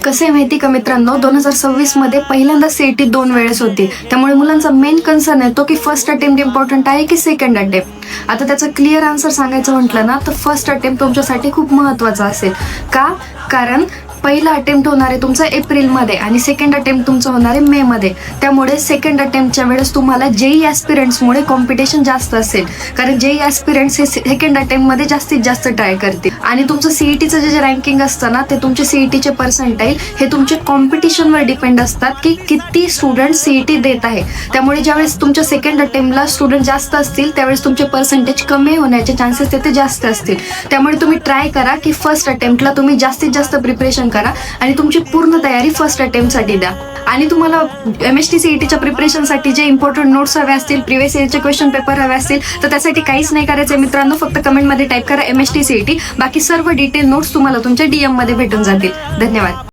कसं आहे माहिती का मित्रांनो, 2026 मध्ये पहिल्यांदा सीईटी 2 वेळेस होती. त्यामुळे मुलांचा मेन कन्सर्न येतो की फर्स्ट अटेम्प्ट इम्पॉर्टंट आहे की सेकंड अटेम्प्ट. आता त्याचं क्लिअर आन्सर सांगायचं म्हटलं ना तर फर्स्ट अटेम्प्ट तुमच्यासाठी खूप महत्वाचा असेल. का? कारण पहिला अटेम्प्ट होणार आहे तुमचा एप्रिलमध्ये आणि सेकंड अटेम्प्ट तुमचं होणार आहे मे मध्ये. त्यामुळे सेकंड अटेम्प्टच्या वेळेस तुम्हाला जेई ॲस्पिरंट्समुळे कॉम्पिटिशन जास्त असेल, कारण जेई ॲस्पिरंट्स हे सेकंड अटेम्प्टमध्ये जास्तीत जास्त ट्राय करतील. आणि तुमचं सीईटीचं जे रँकिंग असतं ना ते तुमचे सीईटीचे पर्सेंटाईल हे तुमचे कॉम्पिटिशनवर डिपेंड असतात की किती स्टुडंट सीईटी देत आहे. त्यामुळे ज्यावेळेस तुमच्या सेकंड अटेम्प्टला स्टुडंट जास्त असतील त्यावेळेस तुमचे पर्सेंटेज कमी होण्याचे चान्सेस तिथे जास्त असतील. त्यामुळे तुम्ही ट्राय करा की फर्स्ट अटेम्प्टला तुम्ही जास्तीत जास्त प्रिपरेशन करा आणि तुमची पूर्ण तयारी फर्स्ट अटेम्प्टसाठी द्या. आणि तुम्हाला MST CETच्या प्रिपरेशनसाठी जे इम्पॉर्टंट नोट्स हवे असतील, प्रिव्हियस इयरचे क्वेश्चन पेपर हवे असतील तर त्यासाठी काहीच नाही करायचं मित्रांनो. फक्त कमेंटमध्ये टाईप करा MST CET. बाकी सर्व डिटेल नोट्स तुम्हाला तुमच्या DM मध्ये भेटून जातील. धन्यवाद.